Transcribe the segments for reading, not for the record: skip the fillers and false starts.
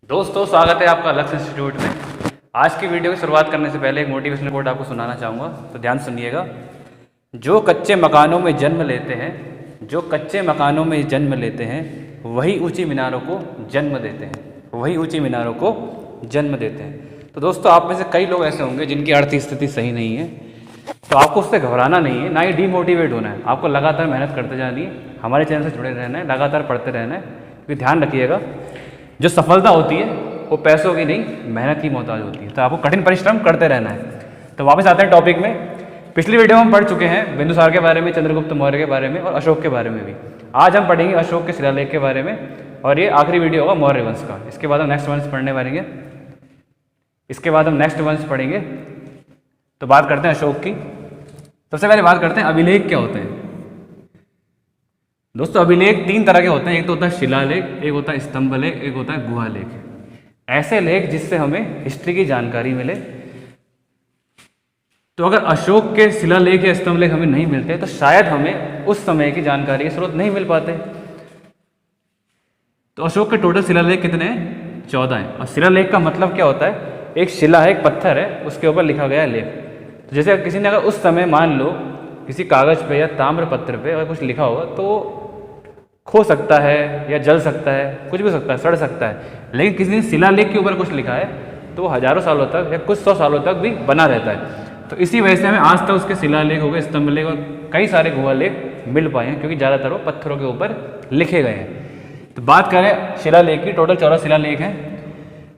दोस्तों स्वागत है आपका लक्ष्य इंस्टीट्यूट में। आज की वीडियो की शुरुआत करने से पहले एक मोटिवेशनल कोट आपको सुनाना चाहूँगा, तो ध्यान सुनिएगा। जो कच्चे मकानों में जन्म लेते हैं, जो कच्चे मकानों में जन्म लेते हैं, वही ऊंची मीनारों को जन्म देते हैं, वही ऊंची मीनारों को जन्म देते हैं। तो दोस्तों आप में से कई लोग ऐसे होंगे जिनकी आर्थिक स्थिति सही नहीं है, तो आपको उससे घबराना नहीं है, ना ही डीमोटिवेट होना है। आपको लगातार मेहनत करते जानी है, हमारे चैनल से जुड़े रहना है, लगातार पढ़ते रहना है। क्योंकि ध्यान रखिएगा, जो सफलता होती है वो पैसों की नहीं, मेहनत की मोहताज होती है। तो आपको कठिन परिश्रम करते रहना है। तो वापस आते हैं टॉपिक में। पिछली वीडियो में हम पढ़ चुके हैं बिंदुसार के बारे में, चंद्रगुप्त मौर्य के बारे में और अशोक के बारे में भी। आज हम पढ़ेंगे अशोक के शिलालेख के बारे में, और ये आखिरी वीडियो होगा मौर्य वंश का। इसके बाद हम नेक्स्ट वंश पढ़ने वालेंगे, इसके बाद हम नेक्स्ट वंश पढ़ेंगे। तो बात करते हैं अशोक की। सबसे पहले बात करते हैं अभिलेख क्या होते हैं। दोस्तों अभिलेख तीन तरह के होते हैं। एक तो होता है शिलालेख, एक होता है स्तंभ लेख, एक होता है गुहा लेख। ऐसे लेख जिससे हमें हिस्ट्री की जानकारी मिले। तो अगर अशोक के शिलालेख या स्तंभ लेख हमें नहीं मिलते तो शायद हमें उस समय की जानकारी के स्रोत नहीं मिल पाते। तो अशोक के टोटल शिलालेख कितने हैं? 14 हैं। और शिलालेख का मतलब क्या होता है? एक शिला है, एक पत्थर है, उसके ऊपर लिखा गया लेख। तो जैसे किसी ने अगर उस समय मान लो किसी कागज पे या ताम्र पत्र पे अगर कुछ लिखा होगा तो खो सकता है या जल सकता है, कुछ भी हो सकता है, सड़ सकता है। लेकिन किसी ने शिलालेख के ऊपर कुछ लिखा है तो वो हजारों सालों तक या कुछ 100 सालों तक भी बना रहता है। तो इसी वजह से हमें आज तक उसके शिलालेख हो गए, स्तंभ लेख और कई सारे गुहा लेख मिल पाए हैं, क्योंकि ज़्यादातर वो पत्थरों के ऊपर लिखे गए हैं। तो बात करें शिलालेख की, टोटल 14 शिलालेख हैं।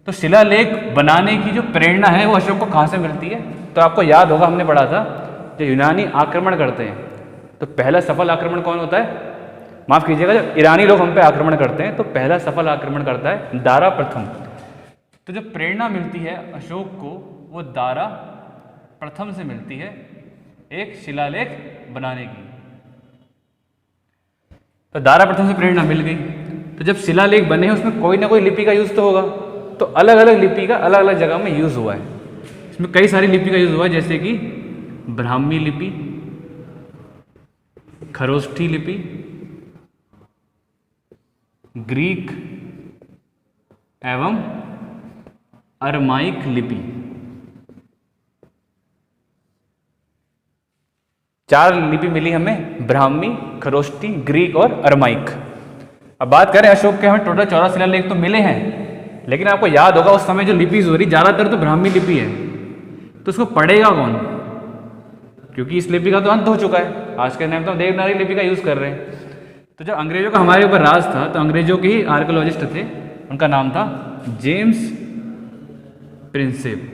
तो शिलालेख बनाने की जो प्रेरणा है वो अशोक को कहाँ से मिलती है? तो आपको याद होगा, हमने पढ़ा था जो यूनानी आक्रमण करते हैं तो पहला सफल आक्रमण कौन होता है? माफ कीजिएगा, जब ईरानी लोग हम पे आक्रमण करते हैं तो पहला सफल आक्रमण करता है दारा प्रथम। तो जो प्रेरणा मिलती है अशोक को वो दारा प्रथम से मिलती है, एक शिलालेख बनाने की। तो दारा प्रथम से प्रेरणा मिल गई। तो जब शिलालेख बने हैं उसमें कोई ना कोई लिपि का यूज तो होगा। तो अलग अलग लिपि का अलग अलग जगह में यूज हुआ है। इसमें कई सारी लिपि का यूज हुआ है, जैसे कि ब्राह्मी लिपि, खरोष्ठी लिपि, ग्रीक एवं अरमाइक लिपि। 4 लिपि मिली हमें, ब्राह्मी, खरोष्ठी, ग्रीक और अरमाइक। अब बात करें अशोक के, हमें टोटल 14 शिलालेख तो मिले हैं, लेकिन आपको याद होगा उस समय जो लिपि हो रही ज़्यादातर तो ब्राह्मी लिपि है। तो उसको पढ़ेगा कौन? क्योंकि इस लिपि का तो अंत हो चुका है। आज के टाइम तो हम देवनागरी लिपि का यूज़ कर रहे हैं। तो जब अंग्रेजों का हमारे ऊपर राज था तो अंग्रेजों के ही आर्कियोलॉजिस्ट थे, उनका नाम था जेम्स प्रिंसेप।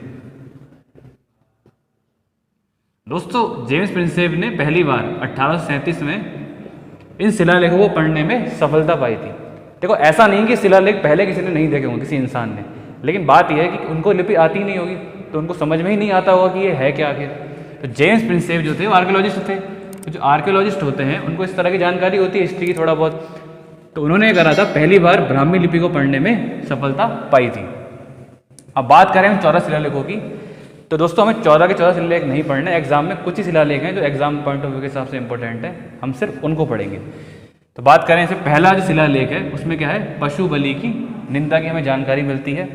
दोस्तों जेम्स प्रिंसेप ने पहली बार 1837 में इन शिलालेखों को पढ़ने में सफलता पाई थी। देखो ऐसा नहीं कि शिलालेख पहले किसी ने नहीं देखे होंगे, किसी इंसान ने, लेकिन बात यह है कि उनको लिपि आती ही नहीं होगी तो उनको समझ में ही नहीं आता होगा कि ये है क्या आखिर। तो जेम्स प्रिंसेप जो थे वो आर्कियोलॉजिस्ट थे। तो जो आर्कियोलॉजिस्ट होते हैं उनको इस तरह की जानकारी होती है हिस्ट्री की थोड़ा बहुत। तो उन्होंने करा था, पहली बार ब्राह्मी लिपि को पढ़ने में सफलता पाई थी। अब बात करें हम 14 शिलालेखों की, तो दोस्तों हमें 14 के 14 शिलालेख नहीं पढ़ने। एग्जाम में कुछ ही शिलालेख हैं जो एग्जाम पॉइंट ऑफ व्यू के हिसाब से इंपॉर्टेंट है, हम सिर्फ उनको पढ़ेंगे। तो बात करें इसे, पहला जो शिलालेख है उसमें क्या है? पशु बलि की निंदा की हमें जानकारी मिलती है।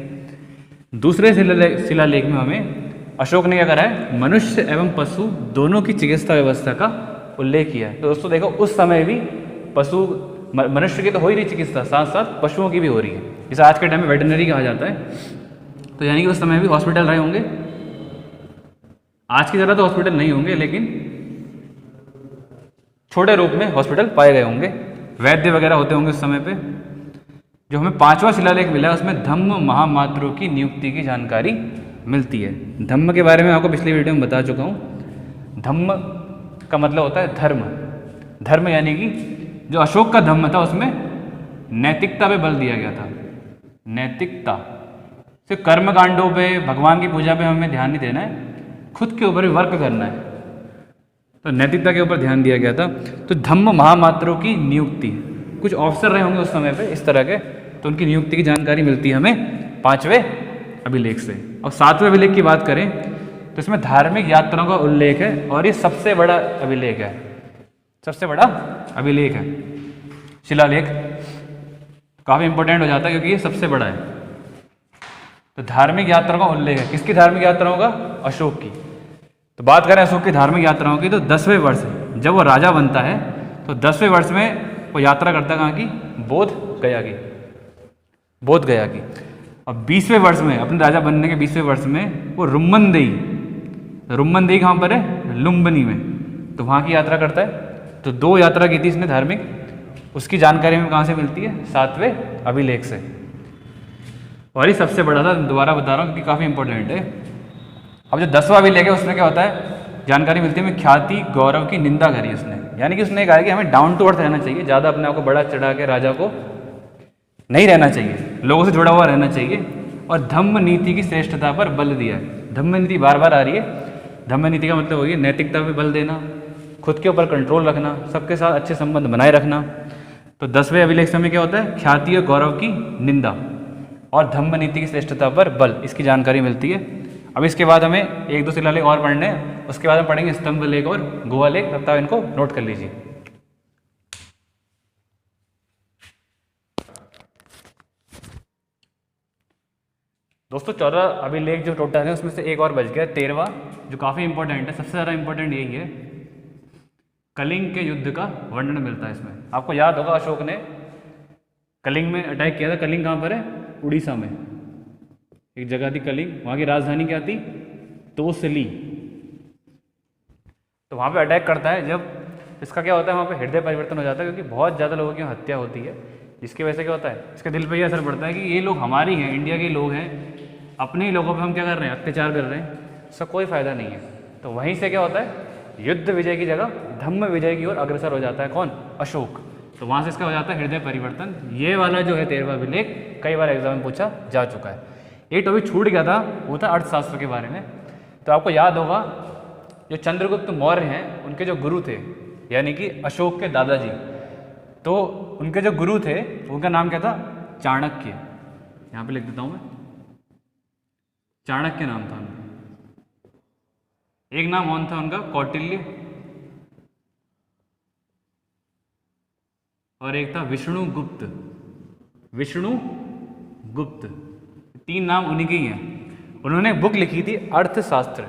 दूसरे शिलालेख में हमें अशोक ने क्या करा है? मनुष्य एवं पशु दोनों की चिकित्सा व्यवस्था का उल्लेख किया है। तो दोस्तों देखो उस समय भी मनुष्य की तो हो ही रही चिकित्सा, साथ साथ पशुओं की भी हो रही है, जिसे आज के टाइम में वेटरनरी कहा जाता है। तो यानी कि उस समय भी हॉस्पिटल रहे होंगे। आज की तरह तो हॉस्पिटल नहीं होंगे, लेकिन छोटे रूप में हॉस्पिटल पाए गए होंगे, वैद्य वगैरह होते होंगे उस समय पे। जो हमें 5वां शिलालेख मिला है उसमें धम्म महामात्रों की नियुक्ति की जानकारी मिलती है। धम्म के बारे में आपको पिछली वीडियो में बता चुका हूँ। धम्म का मतलब होता है धर्म। धर्म यानी कि जो अशोक का धम्म था उसमें नैतिकता पे बल दिया गया था। नैतिकता, सिर्फ कर्म कांडों पे, भगवान की पूजा पे हमें ध्यान नहीं देना है, खुद के ऊपर भी वर्क करना है। तो नैतिकता के ऊपर ध्यान दिया गया था। तो धम्म महामात्रों की नियुक्ति, कुछ ऑफिसर रहे होंगे उस समय पे इस तरह के, तो उनकी नियुक्ति की जानकारी मिलती है हमें 5वें अभिलेख से। और 7वें अभिलेख की बात करें तो इसमें धार्मिक यात्राओं का उल्लेख है, और ये सबसे बड़ा अभिलेख है, सबसे बड़ा अभिलेख है शिलालेख। काफ़ी इंपॉर्टेंट हो जाता है क्योंकि ये सबसे बड़ा है। तो धार्मिक यात्राओं का उल्लेख है। किसकी धार्मिक यात्राओं का? अशोक की। तो बात करें अशोक की धार्मिक यात्राओं की, तो 10वें वर्ष जब वो राजा बनता है तो 10वें वर्ष में वो यात्रा करता है कहाँ की? बोध गया की, बोध गया की। और 20वें वर्ष में, अपने राजा बनने के 20वें वर्ष में वो रुम्मनदेई, रुम्मनदेई कहाँ पर है? लुम्बिनी में, तो वहाँ की यात्रा करता है। तो 2 यात्रा की थी इसने धार्मिक, उसकी जानकारी हमें कहाँ से मिलती है? 7वें अभिलेख से। और ये सबसे बड़ा था, दोबारा बता रहा हूँ क्योंकि काफ़ी इंपॉर्टेंट है। अब जो 10वां अभिलेख है उसमें क्या होता है? जानकारी मिलती है हमें ख्याति गौरव की निंदा करी उसने, यानी कि उसने कहा कि हमें डाउन टू अर्थ रहना चाहिए, ज़्यादा अपने आप को बड़ा चढ़ा के राजा को नहीं रहना चाहिए, लोगों से जुड़ा हुआ रहना चाहिए। और धम्म नीति की श्रेष्ठता पर बल दिया है। धम्म नीति बार बार आ रही है। धम्म नीति का मतलब होगी नैतिकता पर बल देना, खुद के ऊपर कंट्रोल रखना, सबके साथ अच्छे संबंध बनाए रखना। तो 10वें अभिलेख में क्या होता है? ख्याति और गौरव की निंदा और धम्म नीति की श्रेष्ठता पर बल, इसकी जानकारी मिलती है। अब इसके बाद हमें 1-2 शिलालेख और पढ़ने हैं, उसके बाद हम पढ़ेंगे स्तंभ लेख और गुहा लेख, तब तक इनको नोट कर लीजिए। दोस्तों 14 अभिलेख जो टोटल है उसमें से एक और बच गया 13वां, जो काफ़ी इंपॉर्टेंट है। सबसे ज़्यादा इंपॉर्टेंट यही है, कलिंग के युद्ध का वर्णन मिलता है इसमें। आपको याद होगा अशोक ने कलिंग में अटैक किया था। कलिंग कहाँ पर है? उड़ीसा में एक जगह थी कलिंग, वहाँ की राजधानी क्या थी? तोसली। तो वहाँ पे अटैक करता है। जब इसका क्या होता है, वहाँ पे हृदय परिवर्तन हो जाता है, क्योंकि बहुत ज़्यादा लोगों की हत्या होती है, जिसकी वजह से क्या होता है, इसके दिल पे ये असर पड़ता है कि ये लोग हमारी हैं, इंडिया के लोग हैं, अपने ही लोगों पे हम क्या कर रहे हैं? अत्याचार कर रहे हैं, इसका कोई फ़ायदा नहीं है। तो वहीं से क्या होता है, युद्ध विजय की जगह धम्म विजय की ओर अग्रसर हो जाता है। कौन? अशोक। तो वहाँ से इसका हो जाता है हृदय परिवर्तन। ये वाला जो है 13वां अभिलेख कई बार एग्जाम में पूछा जा चुका है। एक टॉपिक छूट गया था, वो था अर्थशास्त्र के बारे में। तो आपको याद होगा जो चंद्रगुप्त मौर्य हैं उनके जो गुरु थे, यानी कि अशोक के दादाजी, तो उनके जो गुरु थे उनका नाम क्या था? चाणक्य। यहाँ पे लिख देता हूँ मैं, चाणक्य नाम था उनका। एक नाम और था उनका कौटिल्य, और एक था विष्णुगुप्त। विष्णुगुप्त, 3 नाम उन्हीं के ही हैं। उन्होंने बुक लिखी थी अर्थशास्त्र।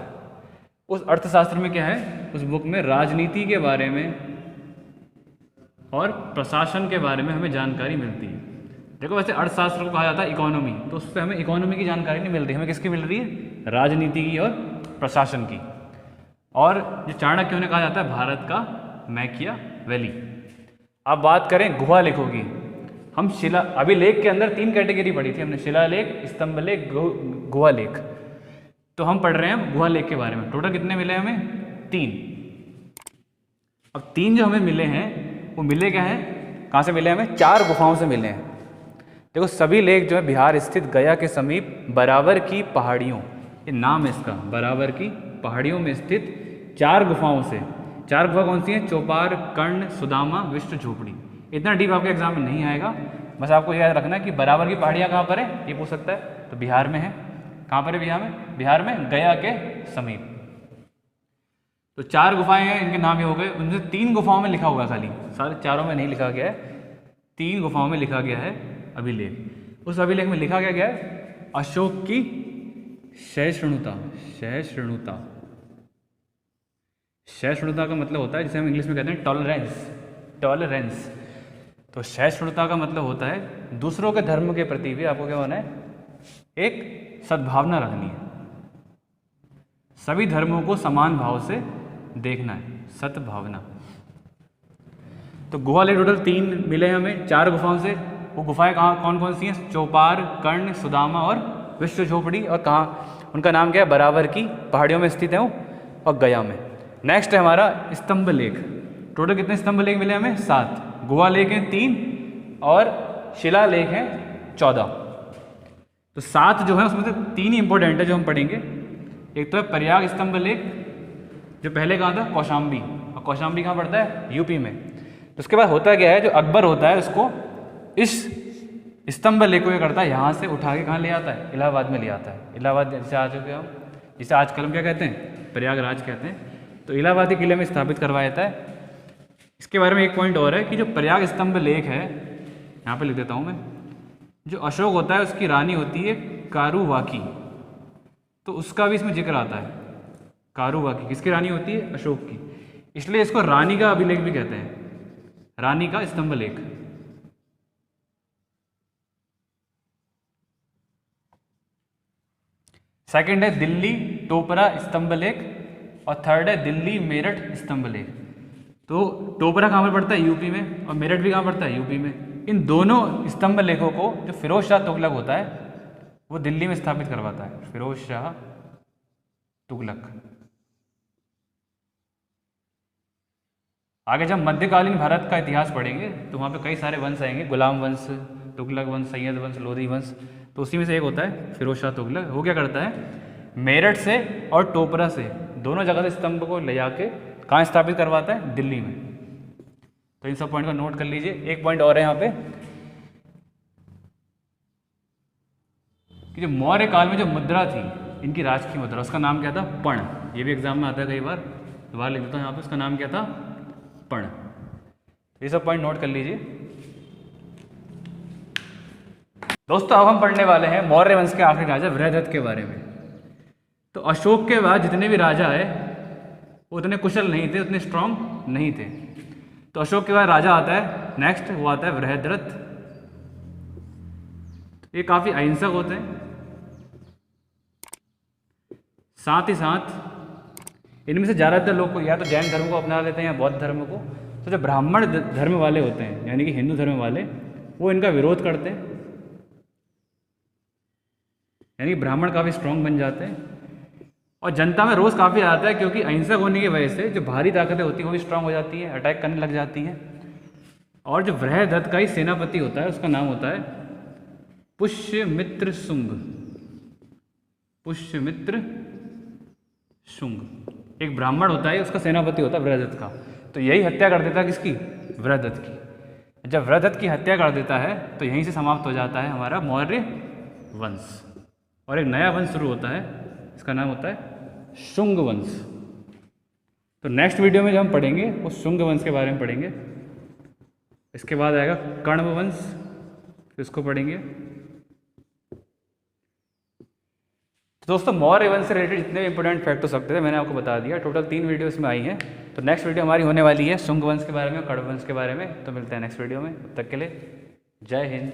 उस अर्थशास्त्र में क्या है, उस बुक में राजनीति के बारे में और प्रशासन के बारे में हमें जानकारी मिलती है। देखो वैसे अर्थशास्त्र को कहा जाता है इकोनॉमी, तो उससे हमें इकोनॉमी की जानकारी नहीं मिल रही, हमें किसकी मिल रही है? राजनीति की और प्रशासन की। और जो चाणक्य उन्हें कहा जाता है भारत का मैकियावेली। अब बात करें गुहा लेखों की। हम अभिलेख के अंदर 3 कैटेगरी पढ़ी थी हमने, शिलालेख, स्तंभ लेख, गुहा लेख। तो हम पढ़ रहे हैं गुहा लेख के बारे में। टोटल कितने मिले हमें? 3। अब 3 जो हमें मिले हैं वो मिले क्या हैं, कहाँ से मिले हमें? 4 गुफाओं से मिले हैं। देखो सभी लेख जो है बिहार स्थित गया के समीप बराबर की पहाड़ियों, ये नाम है इसका, बराबर की पहाड़ियों में स्थित 4 गुफाओं से। 4 गुफा कौन सी हैं? चौपार, कर्ण, सुदामा, विष्णु झोपड़ी। इतना डीप आपके एग्जाम में नहीं आएगा, बस आपको याद रखना है कि बराबर की पहाड़ियाँ कहाँ पर है, ये पूछ सकता है। तो बिहार में है। कहाँ पर है बिहार में? बिहार में गया के समीप। तो 4 गुफाएं हैं, इनके नाम ये हो गए। उनसे 3 गुफाओं में लिखा हुआ, खाली सारे 4 में नहीं लिखा गया है, 3 गुफाओं में लिखा गया है अभिलेख। उस अभिलेख में लिखा क्या गया है? अशोक की सहिष्णुता। सहिष्णुता, सहिष्णुता का मतलब होता है, जिसे हम इंग्लिश में कहते हैं टॉलरेंस। टॉलरेंस। तो सहिष्णुता का मतलब होता है दूसरों के धर्म के प्रति भी आपको क्या होना है? एक सद्भावना रखनी है, सभी धर्मों को समान भाव से देखना है, सद्भावना। तो गुहा लेख टोटल 3 मिले हमें 4 गुफाओं से। वो गुफाएं कहाँ कौन कौन सी हैं? चौपार, कर्ण, सुदामा और विष्णु झोपड़ी। और कहाँ उनका नाम क्या है? बराबर की पहाड़ियों में स्थित है वो, और गया में। नेक्स्ट है हमारा स्तंभ लेख। टोटल कितने स्तंभ लेख मिले हमें? 7। गुहा लेख हैं 3 और शिला लेख हैं 14। तो 7 जो है उसमें से 3 ही इंपॉर्टेंट है जो हम पढ़ेंगे। एक तो है प्रयाग स्तंभ लेख, जो पहले कहाँ था? कौशाम्बी। और कौशाम्बी कहाँ पड़ता है? यूपी में। तो उसके बाद होता क्या है, जो अकबर होता है उसको इस स्तंभ लेख को क्या करता है, यहाँ से उठा के कहाँ ले आता है? इलाहाबाद में ले आता है। इलाहाबाद जैसे आ चुके हम, जिसे आजकल हम क्या कहते हैं? प्रयागराज कहते हैं। तो इलाहाबादी किले में स्थापित करवाया जाता है। इसके बारे में एक पॉइंट और है कि जो प्रयाग स्तंभ लेख है, यहाँ पे लिख देता हूँ मैं, जो अशोक होता है उसकी रानी होती है कारुवाकी, तो उसका भी इसमें जिक्र आता है। कारुवाकी किसकी रानी होती है? अशोक की, इसलिए इसको रानी का अभिलेख भी कहते हैं, रानी का स्तंभ लेख। सेकंड है दिल्ली टोपरा स्तंभ लेख, और थर्ड है दिल्ली मेरठ स्तंभ लेख। तो टोपरा कहाँ पर पड़ता है? यूपी में, और मेरठ भी कहाँ पड़ता है? यूपी में। इन दोनों स्तंभ लेखों को जो फिरोज शाह तुगलक होता है वो दिल्ली में स्थापित करवाता है, फिरोज शाह तुगलक। आगे जब मध्यकालीन भारत का इतिहास पढ़ेंगे तो वहाँ पे कई सारे वंश आएंगे, गुलाम वंश, तुगलक वंश, सैयद वंश, लोधी वंश, तो उसी में से एक होता है फिरोज शाह तुगलक। वो क्या करता है? मेरठ से और टोपरा से दोनों जगह से स्तंभ को ले जाके कहाँ स्थापित करवाता है? दिल्ली में। तो इन सब पॉइंट को नोट कर लीजिए। एक पॉइंट और है यहाँ पे कि जो मौर्य काल में जो मुद्रा थी, इनकी राजकीय मुद्रा, उसका नाम क्या था? पण। ये भी एग्जाम में आता है कई बार, दोबारा लिख देता हूँ यहाँ पे, उसका नाम क्या था? पण। ये सब पॉइंट नोट कर लीजिए। दोस्तों अब हम पढ़ने वाले हैं मौर्य वंश के आखिरी राजा वृहदत्त के बारे में। तो अशोक के बाद जितने भी राजा आए वो उतने कुशल नहीं थे, उतने स्ट्रांग नहीं थे। तो अशोक के बाद राजा आता है नेक्स्ट, वो आता है वृहदरथ। ये काफ़ी अहिंसक होते हैं, साथ ही साथ इनमें से ज़्यादातर लोग को या तो जैन धर्म को अपना लेते हैं या बौद्ध धर्म को। तो जो ब्राह्मण धर्म वाले होते हैं यानी कि हिंदू धर्म वाले, वो इनका विरोध करते हैं, यानी कि ब्राह्मण काफ़ी स्ट्रांग बन जाते हैं और जनता में रोष काफ़ी आता है, क्योंकि अहिंसक होने की वजह से जो भारी ताकतें होती हैं वो भी स्ट्रांग हो जाती हैं, अटैक करने लग जाती हैं। और जो वृहदत्त का ही सेनापति होता है उसका नाम होता है पुष्यमित्र शुंग। पुष्यमित्र शुंग एक ब्राह्मण होता है, उसका सेनापति होता है वृहदत्त का। तो यही हत्या कर देता है किसकी? वृहदत्त की। जब वृहदत्त की हत्या कर देता है तो यहीं से समाप्त हो जाता है हमारा मौर्य वंश, और एक नया वंश शुरू होता है, इसका नाम होता है शुंग वंश। तो नेक्स्ट वीडियो में जब हम पढ़ेंगे वो शुंग वंश के बारे में पढ़ेंगे। इसके बाद आएगा कण्व वंश, इसको पढ़ेंगे। तो दोस्तों मौर्य वंश से रिलेटेड जितने भी इंपॉर्टेंट फैक्ट हो सकते थे मैंने आपको बता दिया। टोटल 3 वीडियो इसमें आई हैं। तो नेक्स्ट वीडियो हमारी होने वाली है शुंग वंश के बारे में, कण्व वंश के बारे में। तो मिलते हैं नेक्स्ट वीडियो में, तब तक के लिए जय हिंद।